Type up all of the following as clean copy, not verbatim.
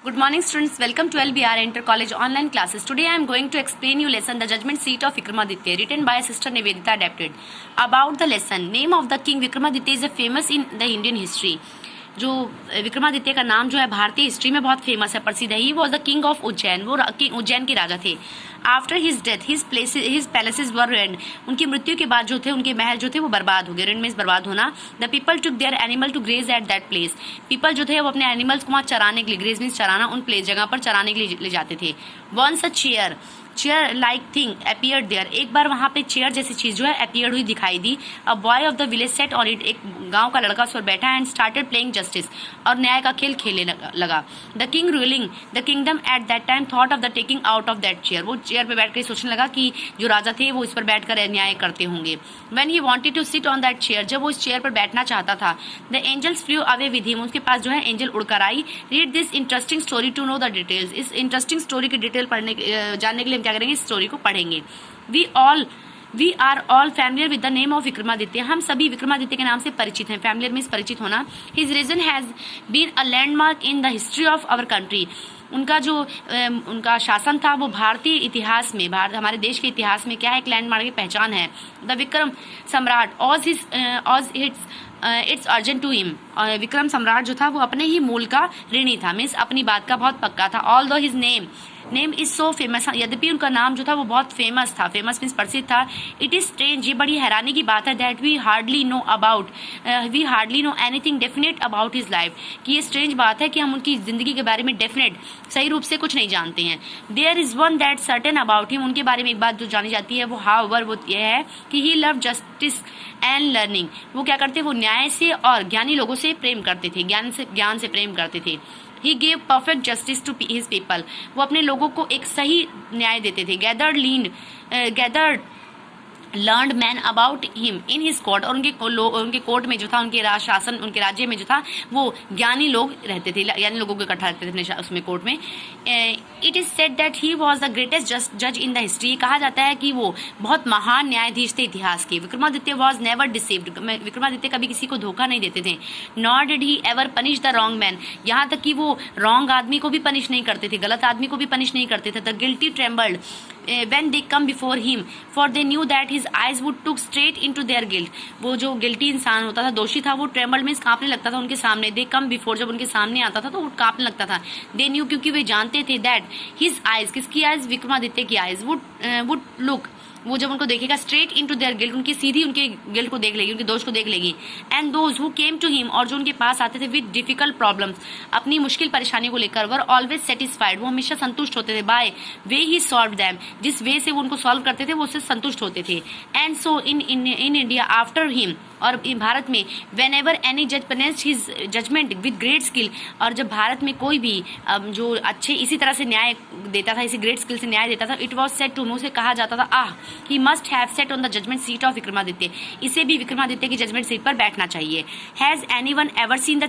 Good morning, students. Welcome to LBR Inter College online classes. Today I am going to explain you lesson The Judgment Seat of Vikramaditya, written by Sister Nivedita, adapted. About the lesson, name of the king Vikramaditya is a famous in the Indian history. जो विक्रमादित्य का नाम जो है भारतीय history में बहुत famous है, प्रसिद्ध है. He was the king of Ujjain. वो उज्जैन के राजा थे. After his death his palaces were rent. उनकी मृत्यु के बाद जो थे उनके महल जो थे वो बर्बाद हो गए. रेंड मींस बर्बाद होना. The people took their animal to graze at that place. People जो थे वो अपने एनिमल्स को वहाँ चराने के लिए, ग्रेज मींस चराना, उन प्लेस जगह पर चराने के लिए ले जाते थे. Once a chair like thing appeared there. एक बार वहां पे चेयर जैसी चीज जो है अपीयर्ड हुई, दिखाई दी. A boy of the village set on it. एक गांव का लड़का उस पर बैठा एंड स्टार्टेड प्लेइंग जस्टिस. और न्याय का खेल खेलने लगा. The king ruling the kingdom at that time thought of the taking out of that chair. वो चेयर पे बैठ कर सोचने लगा कि जो राजा थे वो इस पर बैठकर न्याय करते होंगे. When he wanted to sit on that chair. जब वो इस चेयर पर बैठना चाहता था, the angels flew away with him. उसके पास जो है एंजल उड़कर आई. Read this interesting story to know the details. इस इंटरेस्टिंग स्टोरी की डिटेल जानने के लिए हम क्या करेंगे, इस स्टोरी को पढ़ेंगे. We are all familiar with the name of Vikramaditya. हम सभी विक्रमादित्य के नाम से परिचित हैं. फैमिलियर मीन्स परिचित होना. His reign has been a landmark in the history of our country. उनका जो उनका शासन था वो भारतीय इतिहास में, हमारे देश के इतिहास में क्या है, एक लैंडमार्क की पहचान है. The Vikram Samrat as it's urgent to him. Vikram Samrat जो था वो अपने ही मूल का ऋणी था. मीन्स अपनी बात का बहुत पक्का था. ऑल दो his name is so famous. यद्यपि उनका नाम जो था वो बहुत फेमस था. फेमस मीन्स प्रसिद्ध था. इट इज स्ट्रेंज, ये बड़ी हैरानी की बात है, that we hardly know anything definite about his life. कि ये स्ट्रेंज बात है कि हम उनकी जिंदगी के बारे में डेफिनेट सही रूप से कुछ नहीं जानते हैं. There is one that certain about him. उनके बारे में एक बात जो जानी जाती है वो हाउएवर वो ये है कि ही लव जस्टिस एंड लर्निंग. वो क्या करते, वो न्याय से और ज्ञानी लोगों से प्रेम करते थे, ज्ञान से प्रेम करते थे. He gave perfect justice to his people. वो अपने लोगों को एक सही न्याय देते थे. Gathered learned man about him in his court. और उनके कोर्ट में जो था, उनके शासन, उनके राज्य में जो था वो ज्ञानी लोग रहते थे, यानी लोगों को इकट्ठा रहते थे अपने उसमें कोर्ट में. It is said that he was the greatest जज इन द हिस्ट्री. कहा जाता है कि वो बहुत महान न्यायाधीश थे इतिहास के. Vikramaditya was never deceived. Vikramaditya कभी किसी को धोखा नहीं देते थे. Nor did he ever punish the wrong man. यहाँ तक कि वो रॉन्ग आदमी को भी पनिश नहीं करते थे, गलत आदमी को भी पनिश नहीं करते थे. The guilty trembled when they come before him, for they knew that his eyes would look straight into their guilt. वो जो गिल्टी इंसान होता था, दोषी था, वो ट्रेम्बल्ड में कांपने लगता था उनके सामने. they come before, जब उनके सामने आता था तो वो कांपने लगता था. they knew, क्योंकि वे जानते थे, that his eyes, किसकी eyes, विक्रमादित्य की eyes would look, वो जब उनको देखेगा स्ट्रेट इनटू देयर गिल्ट, उनकी सीधी उनके गिल्ट को देख लेगी, उनके दोष को देख लेगी. And those who came to him, और जो उनके पास आते थे विद डिफिकल्ट प्रॉब्लम्स, अपनी मुश्किल परेशानी को लेकर, वर ऑलवेज सेटिस्फाइड, वो हमेशा संतुष्ट होते थे. By way he solve them, जिस वे से वो उनको सॉल्व करते थे वो उससे संतुष्ट होते थे. And so in India after him, और भारत में, वेन एवर एनी जज pronounced his judgement with great skill, और जब भारत में कोई भी जो अच्छे इसी तरह से न्याय देता था, इसी ग्रेट स्किल से न्याय देता था, इट वॉज सेड टू, उसे कहा जाता था, ah he must have set on the judgment seat of Vikramaditya. इसे भी विक्रमादित्य की जजमेंट सीट पर बैठना चाहिए. Has anyone ever seen the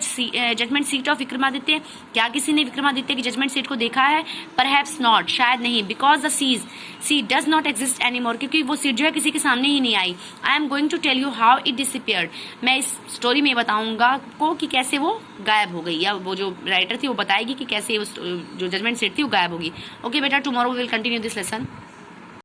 judgment seat of Vikramaditya. क्या किसी ने विक्रमादित्य की जजमेंट सीट को देखा है? परहैप्स नॉट, शायद नहीं. Because the seat does not exist any more, क्योंकि वो सीट जो है किसी के सामने ही नहीं आई. I am going to tell you how it disappeared. मैं इस स्टोरी में बताऊंगा को कि कैसे वो गायब हो गई, या वो जो राइटर थी वो बताएगी कि कैसे जो जजमेंट सीट थी वो गायब होगी. ओके बेटा, tomorrow we will continue this lesson.